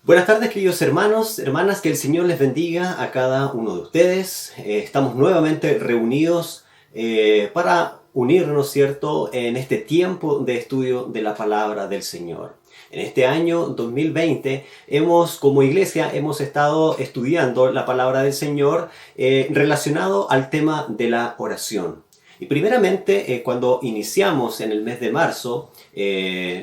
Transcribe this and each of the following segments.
Buenas tardes, queridos hermanos, hermanas, que el Señor les bendiga a cada uno de ustedes. Estamos nuevamente reunidos para unirnos, ¿cierto?, en este tiempo de estudio de la palabra del Señor. En este año 2020 como iglesia, hemos estado estudiando la palabra del Señor relacionado al tema de la oración. Y primeramente, cuando iniciamos en el mes de marzo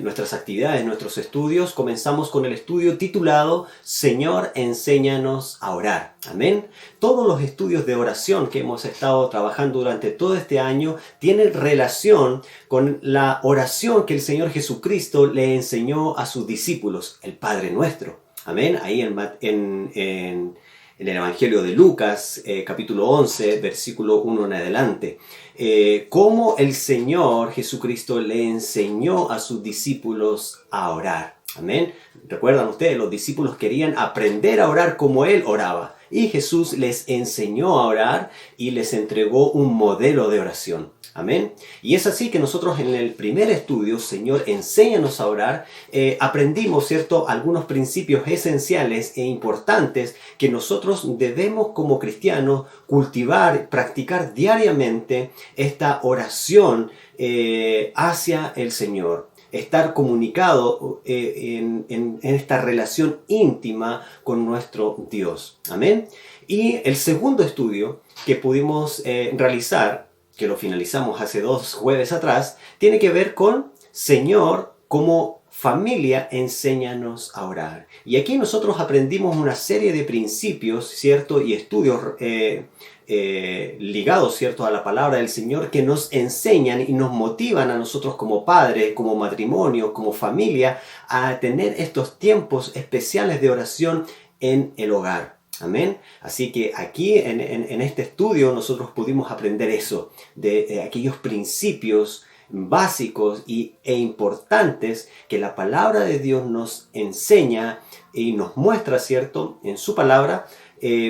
nuestras actividades, nuestros estudios, comenzamos con el estudio titulado Señor, enséñanos a orar. Amén. Todos los estudios de oración que hemos estado trabajando durante todo este año tienen relación con la oración que el Señor Jesucristo le enseñó a sus discípulos, el Padre Nuestro. Amén. Ahí en el Evangelio de Lucas, capítulo 11, versículo 1 en adelante. Cómo el Señor Jesucristo le enseñó a sus discípulos a orar. Amén. Recuerdan ustedes, los discípulos querían aprender a orar como Él oraba. Y Jesús les enseñó a orar y les entregó un modelo de oración. Amén. Y es así que nosotros en el primer estudio, Señor, enséñanos a orar, aprendimos, ¿cierto?, algunos principios esenciales e importantes que nosotros debemos como cristianos cultivar, practicar diariamente esta oración hacia el Señor. Estar comunicado en esta relación íntima con nuestro Dios. Amén. Y el segundo estudio que pudimos realizar, que lo finalizamos hace 2 jueves atrás, tiene que ver con Señor, como familia, enséñanos a orar. Y aquí nosotros aprendimos una serie de principios, ¿cierto?, y estudios ligados, ¿cierto?, a la palabra del Señor, que nos enseñan y nos motivan a nosotros como padres, como matrimonio, como familia, a tener estos tiempos especiales de oración en el hogar. Amén. Así que aquí en este estudio nosotros pudimos aprender eso, de aquellos principios básicos e importantes que la palabra de Dios nos enseña y nos muestra, ¿cierto?, en su palabra,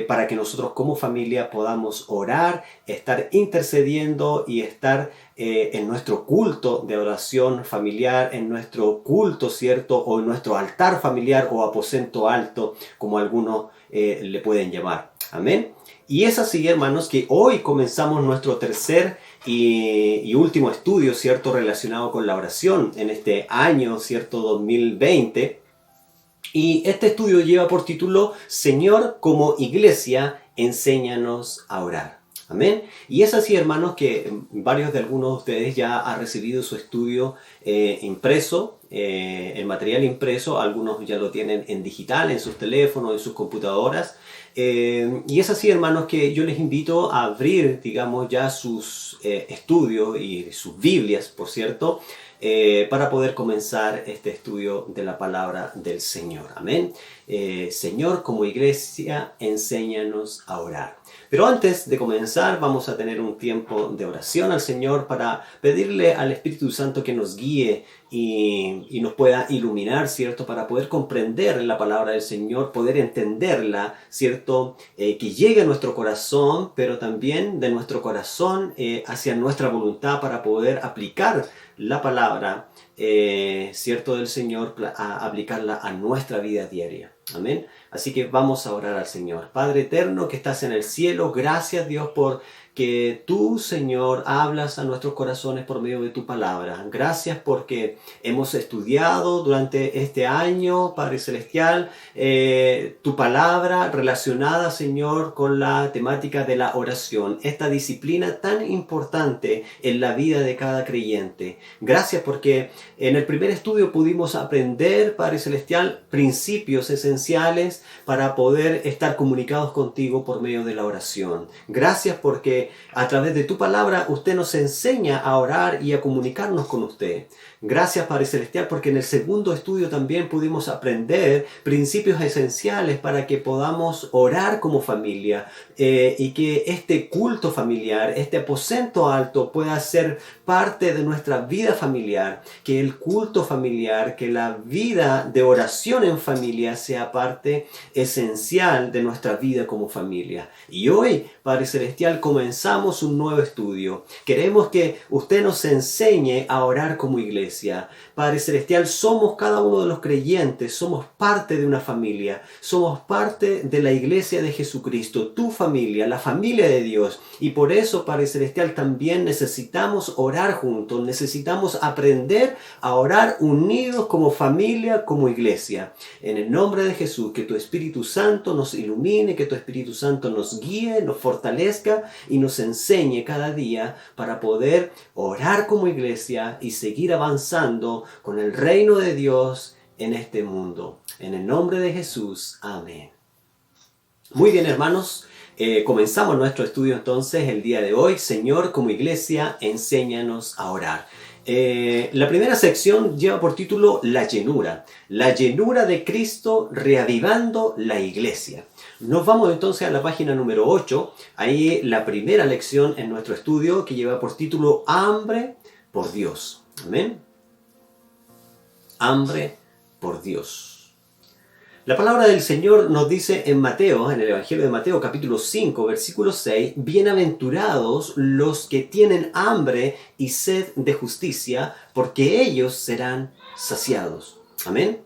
para que nosotros como familia podamos orar, estar intercediendo y estar en nuestro culto de oración familiar, en nuestro culto, ¿cierto?, o en nuestro altar familiar o aposento alto, como algunos le pueden llamar. Amén. Y es así, hermanos, que hoy comenzamos nuestro tercer y último estudio, ¿cierto?, relacionado con la oración en este año, ¿cierto?, 2020. Y este estudio lleva por título Señor, como iglesia, enséñanos a orar. Amén. Y es así, hermanos, que varios de algunos de ustedes ya han recibido su estudio impreso, el material impreso. Algunos ya lo tienen en digital, en sus teléfonos, en sus computadoras. Y es así, hermanos, que yo les invito a abrir, digamos, ya sus estudios y sus Biblias, por cierto, para poder comenzar este estudio de la palabra del Señor. Amén. Señor, como iglesia, enséñanos a orar. Pero antes de comenzar, vamos a tener un tiempo de oración al Señor para pedirle al Espíritu Santo que nos guíe y nos pueda iluminar, ¿cierto?, para poder comprender la palabra del Señor, poder entenderla, ¿cierto?, que llegue a nuestro corazón, pero también de nuestro corazón hacia nuestra voluntad para poder aplicar la palabra, ¿cierto?, del Señor, a aplicarla a nuestra vida diaria. Amén. Así que vamos a orar al Señor. Padre eterno que estás en el cielo, gracias, Dios, por que tú, Señor, hablas a nuestros corazones por medio de tu palabra. Gracias porque hemos estudiado durante este año, Padre Celestial, tu palabra relacionada, Señor, con la temática de la oración, esta disciplina tan importante en la vida de cada creyente. Gracias porque en el primer estudio pudimos aprender, Padre Celestial, principios esenciales para poder estar comunicados contigo por medio de la oración. Gracias porque a través de tu palabra usted nos enseña a orar y a comunicarnos con usted. Gracias, Padre Celestial, porque en el segundo estudio también pudimos aprender principios esenciales para que podamos orar como familia y que este culto familiar, este aposento alto pueda ser parte de nuestra vida familiar, que el culto familiar, que la vida de oración en familia sea parte esencial de nuestra vida como familia. Y hoy, Padre Celestial, comenzamos un nuevo estudio. Queremos que usted nos enseñe a orar como iglesia. iglesia. Padre Celestial, somos cada uno de los creyentes, somos parte de una familia, somos parte de la iglesia de Jesucristo, tu familia, la familia de Dios. Y por eso, Padre Celestial, también necesitamos orar juntos, necesitamos aprender a orar unidos como familia, como iglesia. En el nombre de Jesús, que tu Espíritu Santo nos ilumine, que tu Espíritu Santo nos guíe, nos fortalezca y nos enseñe cada día para poder orar como iglesia y seguir avanzando con el reino de Dios en este mundo. En el nombre de Jesús. Amén. Muy bien, hermanos. Comenzamos nuestro estudio entonces el día de hoy. Señor, como iglesia, enséñanos a orar. La primera sección lleva por título La llenura de Cristo reavivando la iglesia. Nos vamos entonces a la página número 8, ahí la primera lección en nuestro estudio que lleva por título Hambre por Dios. Amén. Hambre por Dios. La palabra del Señor nos dice en Mateo, en el Evangelio de Mateo capítulo 5, versículo 6, bienaventurados los que tienen hambre y sed de justicia, porque ellos serán saciados. Amén.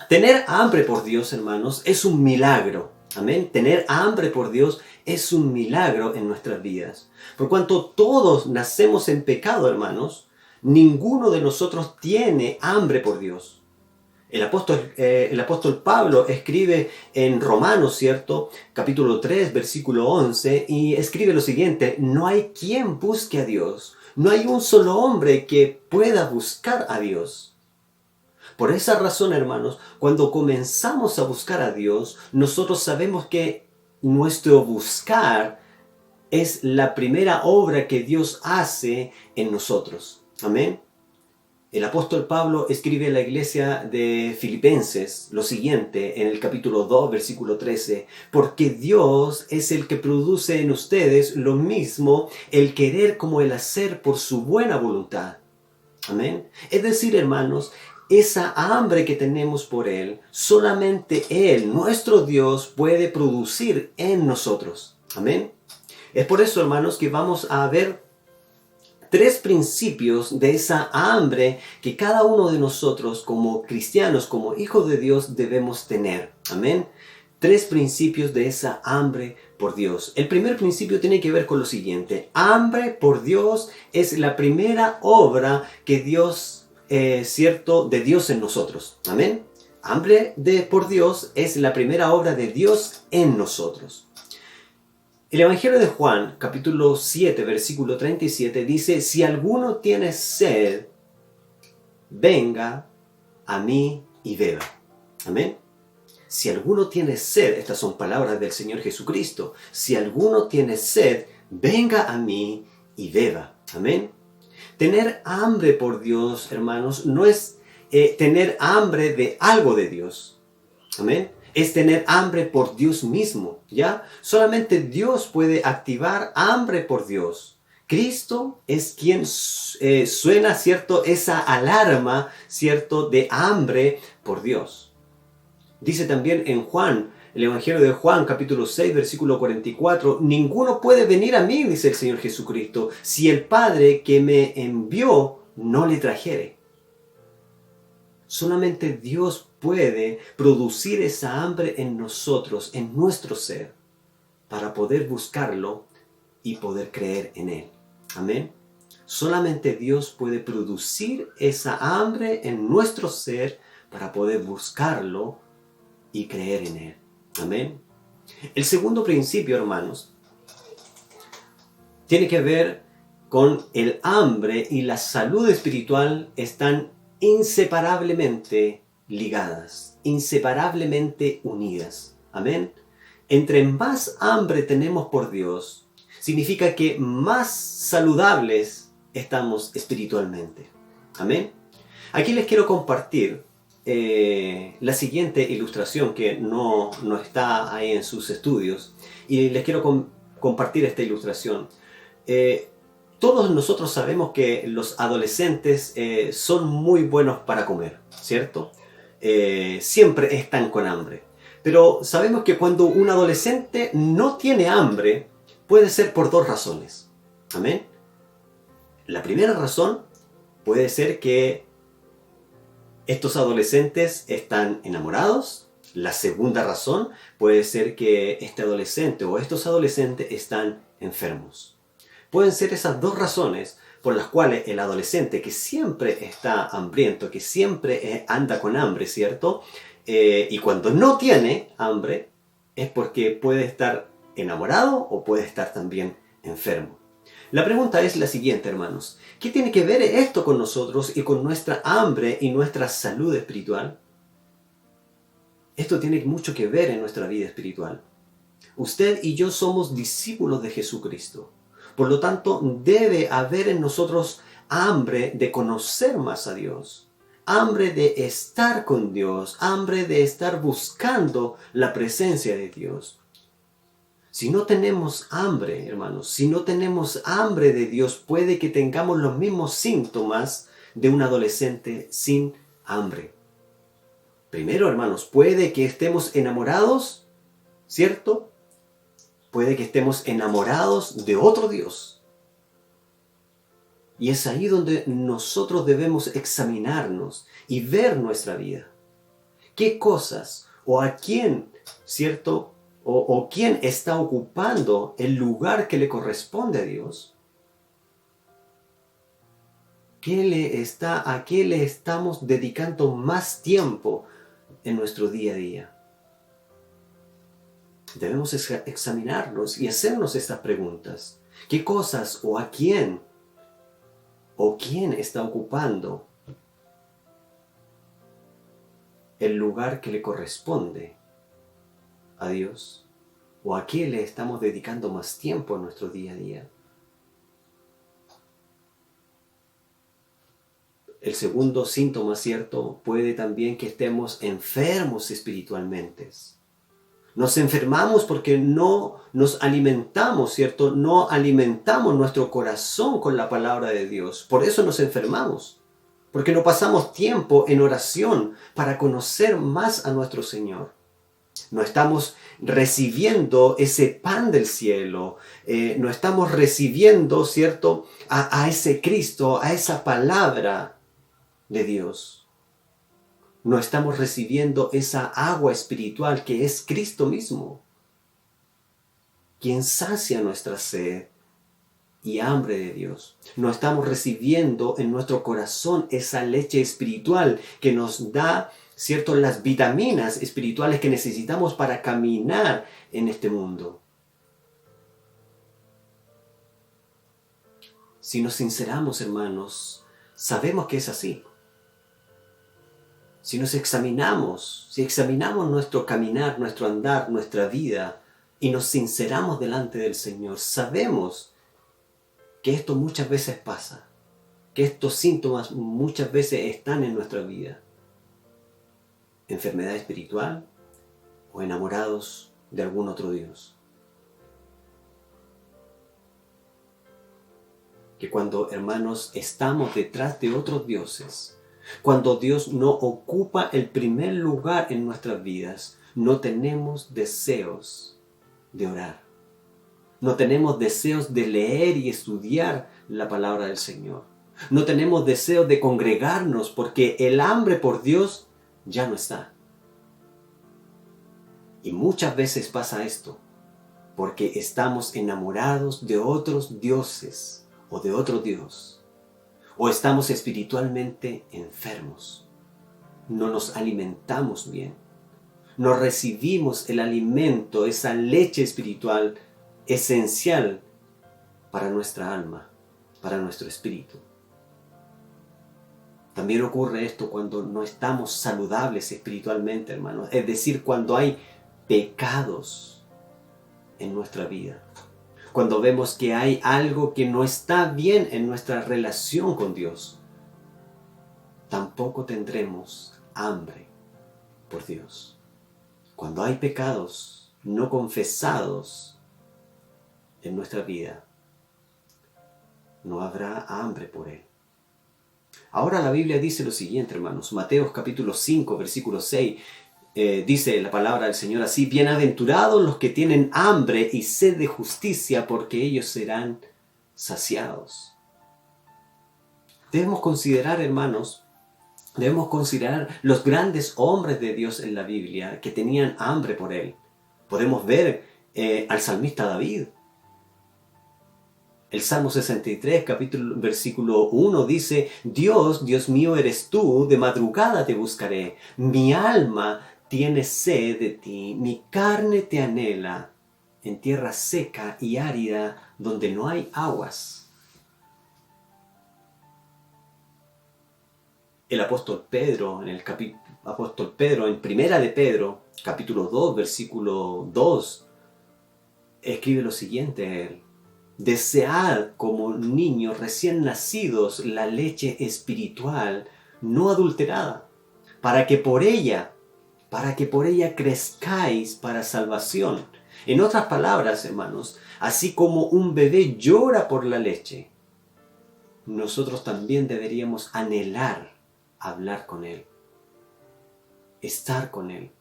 Tener hambre por Dios, hermanos, es un milagro. Amén. Tener hambre por Dios es un milagro en nuestras vidas. Por cuanto todos nacemos en pecado, hermanos, ninguno de nosotros tiene hambre por Dios. El apóstol Pablo escribe en Romanos, ¿cierto? Capítulo 3, versículo 11, y escribe lo siguiente: no hay quien busque a Dios. No hay un solo hombre que pueda buscar a Dios. Por esa razón, hermanos, cuando comenzamos a buscar a Dios, nosotros sabemos que nuestro buscar es la primera obra que Dios hace en nosotros. Amén. El apóstol Pablo escribe a la iglesia de Filipenses lo siguiente en el capítulo 2, versículo 13: porque Dios es el que produce en ustedes lo mismo, el querer como el hacer por su buena voluntad. Amén. Es decir, hermanos, esa hambre que tenemos por Él, solamente Él, nuestro Dios, puede producir en nosotros. Amén. Es por eso, hermanos, que vamos a ver tres principios de esa hambre que cada uno de nosotros como cristianos, como hijos de Dios, debemos tener. Amén. Tres principios de esa hambre por Dios. El primer principio tiene que ver con lo siguiente: hambre por Dios es la primera obra que Dios, cierto, de Dios en nosotros. Amén. Hambre por Dios es la primera obra de Dios en nosotros. El Evangelio de Juan, capítulo 7, versículo 37, dice: si alguno tiene sed, venga a mí y beba. Amén. Si alguno tiene sed, estas son palabras del Señor Jesucristo. Si alguno tiene sed, venga a mí y beba. Amén. Tener hambre por Dios, hermanos, no es tener hambre de algo de Dios. Amén. Es tener hambre por Dios mismo, ¿ya? Solamente Dios puede activar hambre por Dios. Cristo es quien suena, ¿cierto?, esa alarma, ¿cierto?, de hambre por Dios. Dice también en Juan, el Evangelio de Juan, capítulo 6, versículo 44, ninguno puede venir a mí, dice el Señor Jesucristo, si el Padre que me envió no le trajere. Solamente Dios puede producir esa hambre en nosotros, en nuestro ser, para poder buscarlo y poder creer en Él. Amén. Solamente Dios puede producir esa hambre en nuestro ser para poder buscarlo y creer en Él. Amén. El segundo principio, hermanos, tiene que ver con el hambre y la salud espiritual están inseparablemente ligadas, inseparablemente unidas. Amén. Entre más hambre tenemos por Dios, significa que más saludables estamos espiritualmente. Amén. Aquí les quiero compartir la siguiente ilustración que no está ahí en sus estudios, y les quiero compartir esta ilustración. Todos nosotros sabemos que los adolescentes son muy buenos para comer, ¿cierto? Siempre están con hambre. Pero sabemos que cuando un adolescente no tiene hambre, puede ser por dos razones. ¿Amén? La primera razón Puede ser que estos adolescentes están enamorados. La segunda razón puede ser que este adolescente o estos adolescentes están enfermos. Pueden ser esas dos razones por las cuales el adolescente que siempre está hambriento, que siempre anda con hambre, ¿cierto? Y cuando no tiene hambre es porque puede estar enamorado o puede estar también enfermo. La pregunta es la siguiente, hermanos. ¿Qué tiene que ver esto con nosotros y con nuestra hambre y nuestra salud espiritual? Esto tiene mucho que ver en nuestra vida espiritual. Usted y yo somos discípulos de Jesucristo. Por lo tanto, debe haber en nosotros hambre de conocer más a Dios, hambre de estar con Dios, hambre de estar buscando la presencia de Dios. Si no tenemos hambre, hermanos, si no tenemos hambre de Dios, puede que tengamos los mismos síntomas de un adolescente sin hambre. Primero, hermanos, puede que estemos enamorados, ¿cierto? Puede que estemos enamorados de otro Dios. Y es ahí donde nosotros debemos examinarnos y ver nuestra vida. ¿Qué cosas o a quién, ¿cierto? O quién está ocupando el lugar que le corresponde a Dios? ¿A qué le estamos dedicando más tiempo en nuestro día a día? Debemos examinarnos y hacernos estas preguntas. ¿Qué cosas o a quién está ocupando el lugar que le corresponde a Dios? ¿O a qué le estamos dedicando más tiempo en nuestro día a día? El segundo síntoma, ¿cierto? Puede también que estemos enfermos espiritualmente. Nos enfermamos porque no nos alimentamos, ¿cierto? No alimentamos nuestro corazón con la palabra de Dios. Por eso nos enfermamos. Porque no pasamos tiempo en oración para conocer más a nuestro Señor. No estamos recibiendo ese pan del cielo. No estamos recibiendo, ¿cierto? A ese Cristo, a esa palabra de Dios. No estamos recibiendo esa agua espiritual que es Cristo mismo, quien sacia nuestra sed y hambre de Dios. No estamos recibiendo en nuestro corazón esa leche espiritual que nos da, ¿cierto?, las vitaminas espirituales que necesitamos para caminar en este mundo. Si nos sinceramos, hermanos, sabemos que es así. Si nos examinamos, si examinamos nuestro caminar, nuestro andar, nuestra vida, y nos sinceramos delante del Señor, sabemos que esto muchas veces pasa, que estos síntomas muchas veces están en nuestra vida. Enfermedad espiritual o enamorados de algún otro Dios. Que cuando, hermanos, estamos detrás de otros dioses, cuando Dios no ocupa el primer lugar en nuestras vidas, no tenemos deseos de orar. No tenemos deseos de leer y estudiar la palabra del Señor. No tenemos deseos de congregarnos porque el hambre por Dios ya no está. Y muchas veces pasa esto porque estamos enamorados de otros dioses o de otro Dios. O estamos espiritualmente enfermos. No nos alimentamos bien. No recibimos el alimento, esa leche espiritual esencial para nuestra alma, para nuestro espíritu. También ocurre esto cuando no estamos saludables espiritualmente, hermanos. Es decir, cuando hay pecados en nuestra vida. Cuando vemos que hay algo que no está bien en nuestra relación con Dios, tampoco tendremos hambre por Dios. Cuando hay pecados no confesados en nuestra vida, no habrá hambre por Él. Ahora la Biblia dice lo siguiente, hermanos. Mateo capítulo 5, versículo 6. Dice la palabra del Señor así: bienaventurados los que tienen hambre y sed de justicia, porque ellos serán saciados. Debemos considerar, hermanos, debemos considerar los grandes hombres de Dios en la Biblia que tenían hambre por Él. Podemos ver al salmista David. El Salmo 63, versículo 1 dice: Dios, Dios mío eres tú, de madrugada te buscaré. Mi alma tiene sed de ti, mi carne te anhela en tierra seca y árida donde no hay aguas. El apóstol Pedro, en Primera de Pedro, capítulo 2, versículo 2, escribe lo siguiente: desead como niños recién nacidos la leche espiritual no adulterada, para que por ella crezcáis para salvación. En otras palabras, hermanos, así como un bebé llora por la leche, nosotros también deberíamos anhelar hablar con Él, estar con Él,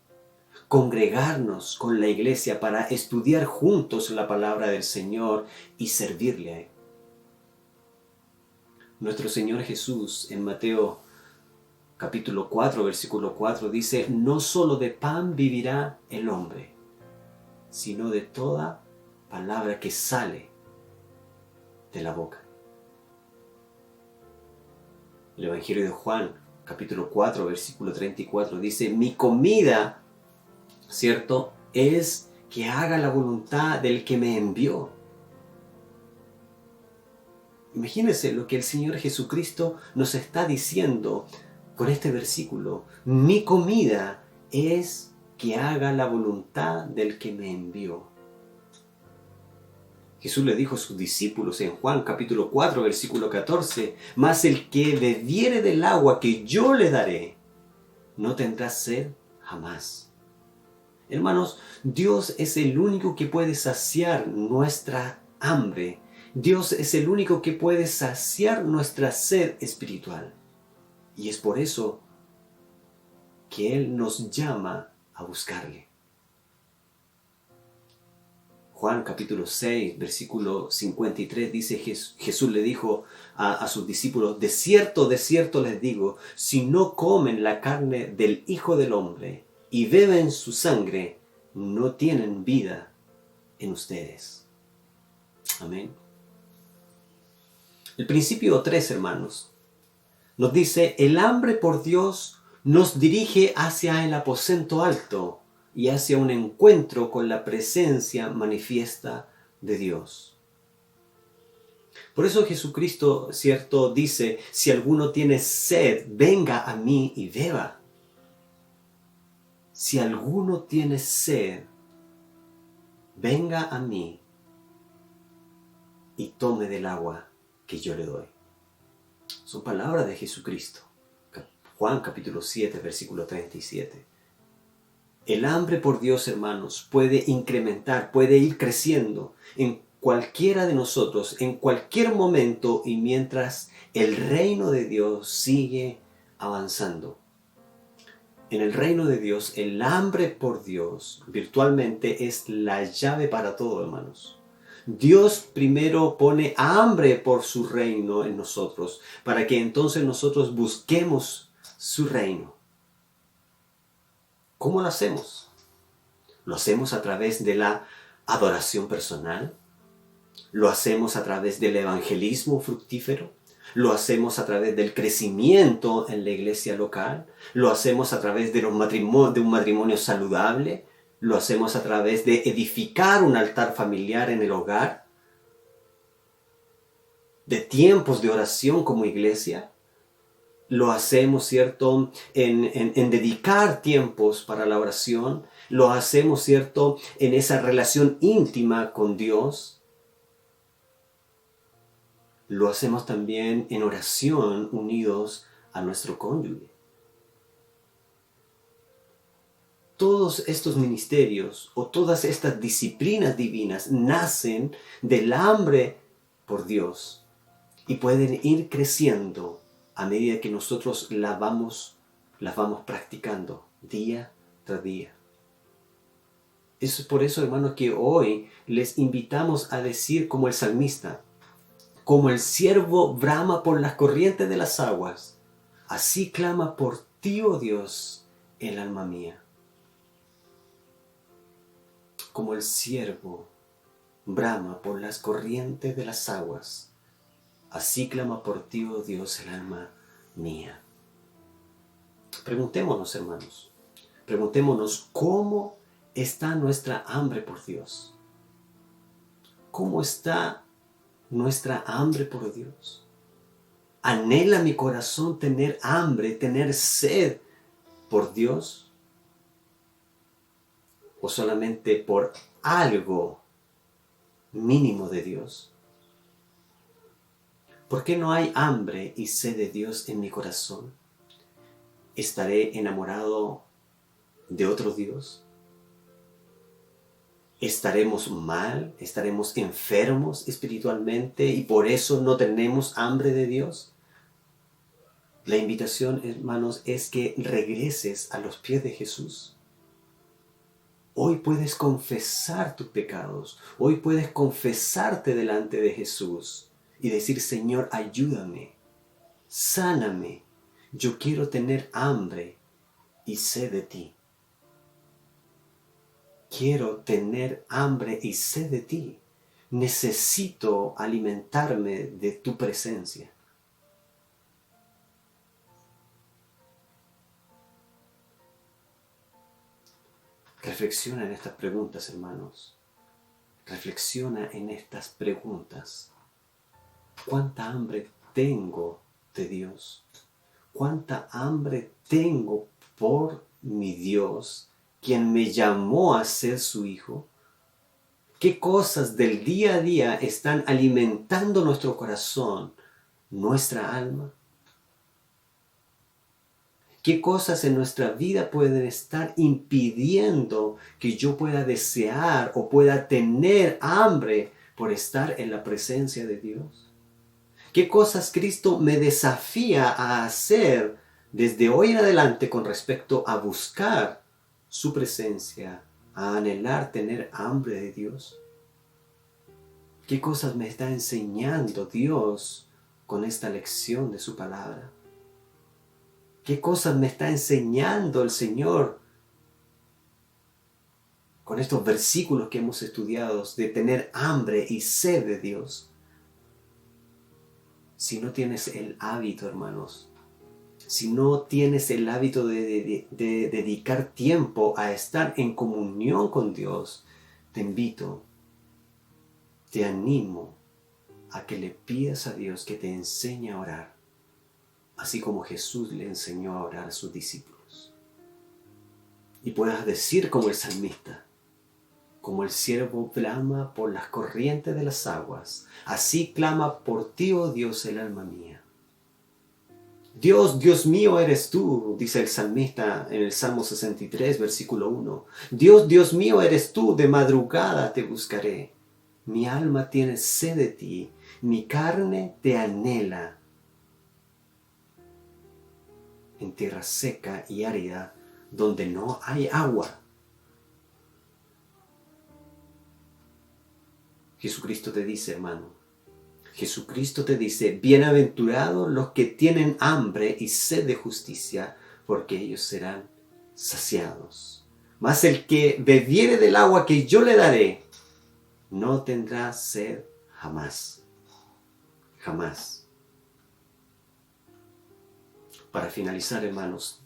congregarnos con la iglesia para estudiar juntos la palabra del Señor y servirle a Él. Nuestro Señor Jesús en Mateo capítulo 4, versículo 4 dice: no solo de pan vivirá el hombre, sino de toda palabra que sale de la boca. El Evangelio de Juan capítulo 4, versículo 34 dice: mi comida, ¿cierto?, es que haga la voluntad del que me envió. Imagínense lo que el Señor Jesucristo nos está diciendo con este versículo: mi comida es que haga la voluntad del que me envió. Jesús le dijo a sus discípulos en Juan capítulo 4, versículo 14: mas el que bebiere del agua que yo le daré, no tendrá sed jamás. Hermanos, Dios es el único que puede saciar nuestra hambre. Dios es el único que puede saciar nuestra sed espiritual. Y es por eso que Él nos llama a buscarle. Juan capítulo 6, versículo 53 dice: Jesús le dijo a sus discípulos: de cierto les digo, si no comen la carne del Hijo del Hombre y beben su sangre, no tienen vida en ustedes. Amén. El principio 3, hermanos, nos dice: el hambre por Dios nos dirige hacia el aposento alto y hacia un encuentro con la presencia manifiesta de Dios. Por eso Jesucristo, ¿cierto?, dice: si alguno tiene sed, venga a mí y beba. Si alguno tiene sed, venga a mí y tome del agua que yo le doy. Son palabras de Jesucristo. Juan capítulo 7, versículo 37. El hambre por Dios, hermanos, puede incrementar, puede ir creciendo en cualquiera de nosotros, en cualquier momento, y mientras el reino de Dios sigue avanzando. En el reino de Dios, el hambre por Dios virtualmente es la llave para todo, hermanos. Dios primero pone hambre por su reino en nosotros, para que entonces nosotros busquemos su reino. ¿Cómo lo hacemos? ¿Lo hacemos a través de la adoración personal? ¿Lo hacemos a través del evangelismo fructífero? ¿Lo hacemos a través del crecimiento en la iglesia local? ¿Lo hacemos a través de un matrimonio saludable? ¿Lo hacemos a través de edificar un altar familiar en el hogar? ¿De tiempos de oración como iglesia? ¿Lo hacemos, cierto, en dedicar tiempos para la oración? ¿Lo hacemos, cierto, en esa relación íntima con Dios? Lo hacemos también en oración unidos a nuestro cónyuge. Todos estos ministerios o todas estas disciplinas divinas nacen del hambre por Dios y pueden ir creciendo a medida que nosotros las vamos practicando día tras día. Es por eso, hermanos, que hoy les invitamos a decir como el salmista: Como el ciervo brama por las corrientes de las aguas, así clama por ti, oh Dios, el alma mía. Como el ciervo brama por las corrientes de las aguas, así clama por ti, oh Dios, el alma mía. Preguntémonos, hermanos, preguntémonos cómo está nuestra hambre por Dios. ¿Cómo está nuestra hambre por Dios? ¿Anhela mi corazón tener hambre, tener sed por Dios? ¿O solamente por algo mínimo de Dios? ¿Por qué no hay hambre y sed de Dios en mi corazón? ¿Estaré enamorado de otro Dios? ¿Estaremos mal? ¿Estaremos enfermos espiritualmente y por eso no tenemos hambre de Dios? La invitación, hermanos, es que regreses a los pies de Jesús. Hoy puedes confesar tus pecados. Hoy puedes confesarte delante de Jesús y decir: Señor, ayúdame, sáname. Yo quiero tener hambre y sed de ti. Quiero tener hambre y sed de ti. Necesito alimentarme de tu presencia. Reflexiona en estas preguntas, hermanos. Reflexiona en estas preguntas. ¿Cuánta hambre tengo de Dios? ¿Cuánta hambre tengo por mi Dios, quien me llamó a ser su hijo? ¿Qué cosas del día a día están alimentando nuestro corazón, nuestra alma? ¿Qué cosas en nuestra vida pueden estar impidiendo que yo pueda desear o pueda tener hambre por estar en la presencia de Dios? ¿Qué cosas Cristo me desafía a hacer desde hoy en adelante con respecto a buscar su presencia, a anhelar tener hambre de Dios? ¿Qué cosas me está enseñando Dios con esta lección de su palabra? ¿Qué cosas me está enseñando el Señor con estos versículos que hemos estudiado de tener hambre y sed de Dios? Si no tienes el hábito, hermanos, si no tienes el hábito de dedicar tiempo a estar en comunión con Dios, te invito, te animo a que le pidas a Dios que te enseñe a orar, así como Jesús le enseñó a orar a sus discípulos. Y puedas decir como el salmista: como el ciervo clama por las corrientes de las aguas, así clama por ti, oh Dios, el alma mía. Dios, Dios mío eres tú, dice el salmista en el Salmo 63, versículo 1. Dios, Dios mío eres tú, de madrugada te buscaré. Mi alma tiene sed de ti, mi carne te anhela en tierra seca y árida, donde no hay agua. Jesucristo te dice, hermano, Jesucristo te dice: bienaventurados los que tienen hambre y sed de justicia, porque ellos serán saciados. Mas el que bebiere del agua que yo le daré, no tendrá sed jamás. Jamás. Para finalizar, hermanos,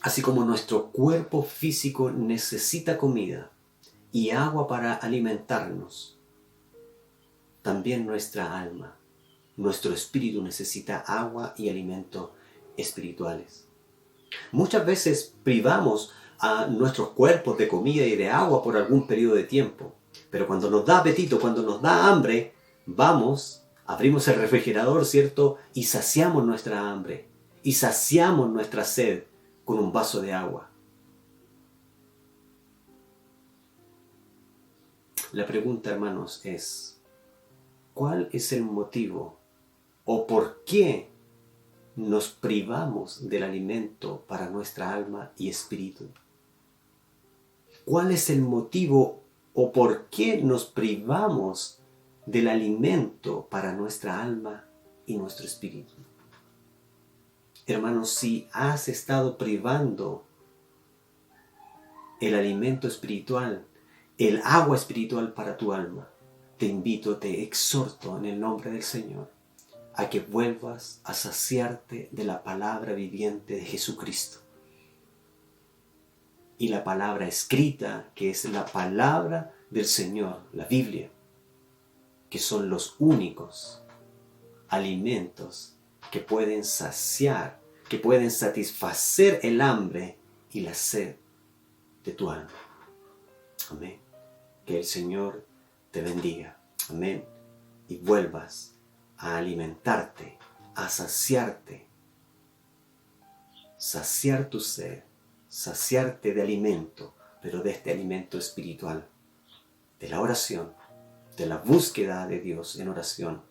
así como nuestro cuerpo físico necesita comida y agua para alimentarnos, también nuestra alma, nuestro espíritu necesita agua y alimento espirituales. Muchas veces privamos a nuestros cuerpos de comida y de agua por algún periodo de tiempo, pero cuando nos da apetito, cuando nos da hambre, vamos, abrimos el refrigerador, ¿cierto? Y saciamos nuestra hambre, y saciamos nuestra sed con un vaso de agua. La pregunta, hermanos, es: ¿cuál es el motivo o por qué nos privamos del alimento para nuestra alma y espíritu? ¿Cuál es el motivo o por qué nos privamos del alimento para nuestra alma y nuestro espíritu. Hermanos, si has estado privando el alimento espiritual, el agua espiritual para tu alma, te invito, te exhorto en el nombre del Señor a que vuelvas a saciarte de la palabra viviente de Jesucristo. Y la palabra escrita, que es la palabra del Señor, la Biblia, que son los únicos alimentos que pueden saciar, que pueden satisfacer el hambre y la sed de tu alma. Amén. Que el Señor te bendiga. Amén. Y vuelvas a alimentarte, a saciarte, saciar tu sed, saciarte de alimento, pero de este alimento espiritual, de la oración, de la búsqueda de Dios en oración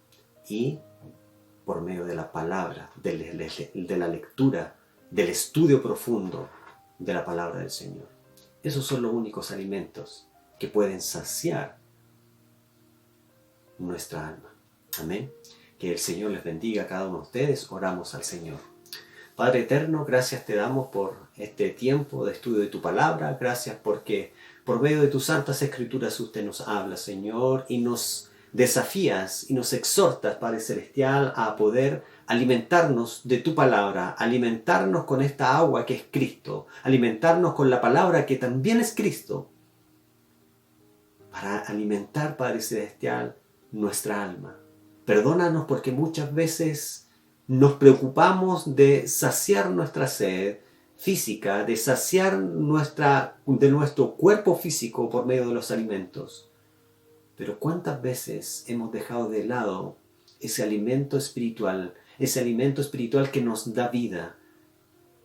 y por medio de la palabra, de la lectura, del estudio profundo de la palabra del Señor. Esos son los únicos alimentos que pueden saciar nuestra alma. Amén. Que el Señor les bendiga a cada uno de ustedes. Oramos al Señor. Padre eterno, gracias te damos por este tiempo de estudio de tu palabra. Gracias porque por medio de tus santas escrituras usted nos habla, Señor, y nos desafías y nos exhortas, Padre Celestial, a poder alimentarnos de tu palabra, alimentarnos con esta agua que es Cristo, alimentarnos con la palabra que también es Cristo, para alimentar, Padre Celestial, nuestra alma. Perdónanos porque muchas veces nos preocupamos de saciar nuestra sed física, de saciar de nuestro cuerpo físico por medio de los alimentos. Pero ¿cuántas veces hemos dejado de lado ese alimento espiritual que nos da vida,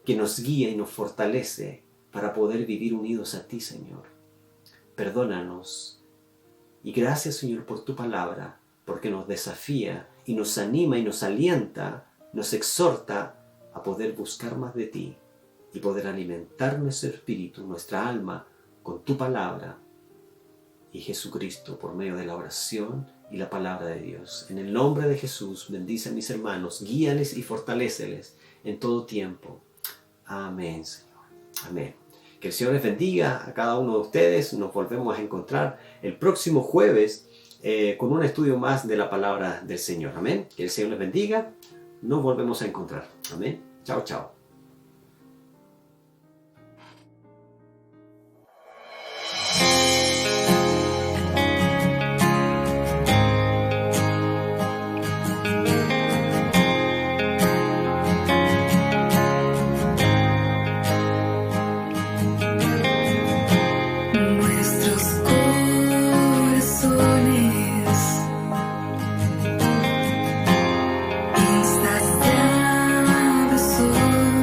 que nos guía y nos fortalece para poder vivir unidos a ti, Señor? Perdónanos. Y gracias, Señor, por tu palabra, porque nos desafía y nos anima y nos alienta, nos exhorta a poder buscar más de ti y poder alimentar nuestro espíritu, nuestra alma, con tu palabra y Jesucristo por medio de la oración y la palabra de Dios. En el nombre de Jesús, bendice a mis hermanos, guíales y fortaléceles en todo tiempo. Amén, Señor. Amén. Que el Señor les bendiga a cada uno de ustedes. Nos volvemos a encontrar el próximo jueves con un estudio más de la palabra del Señor. Amén. Que el Señor les bendiga. Nos volvemos a encontrar. Amén. Chao, chao. Nuestros corazones insaciables son.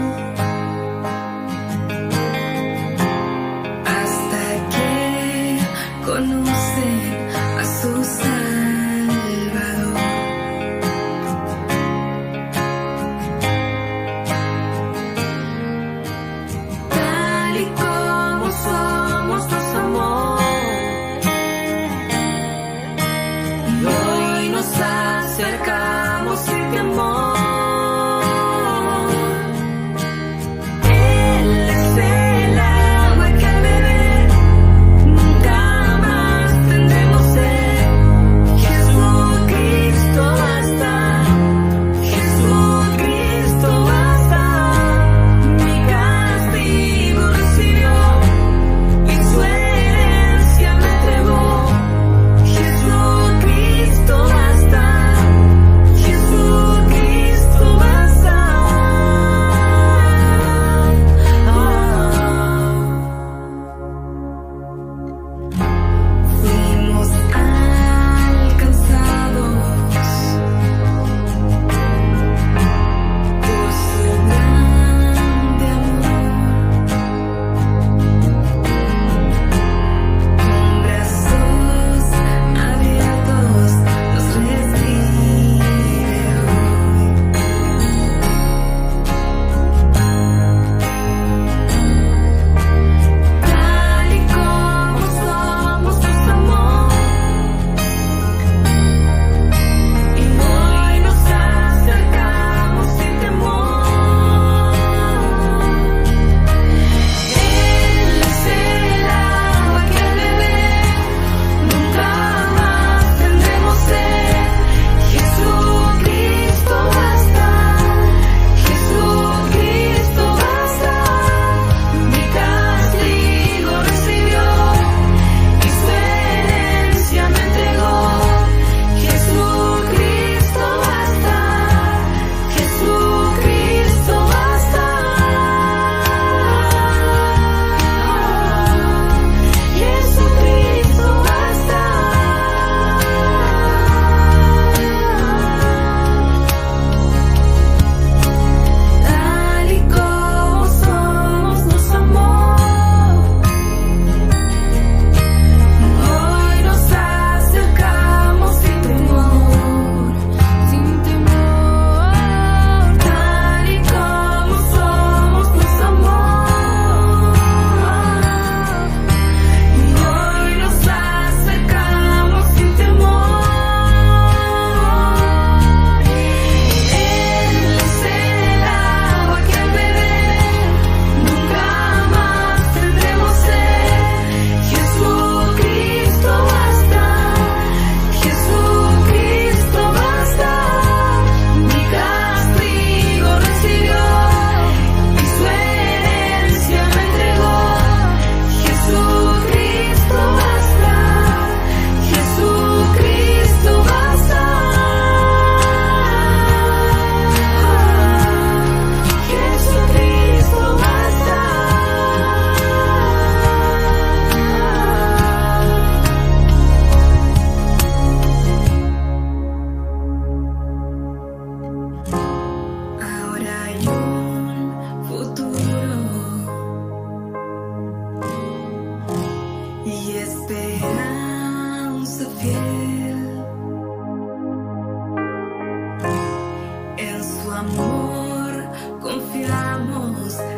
amor confiamos.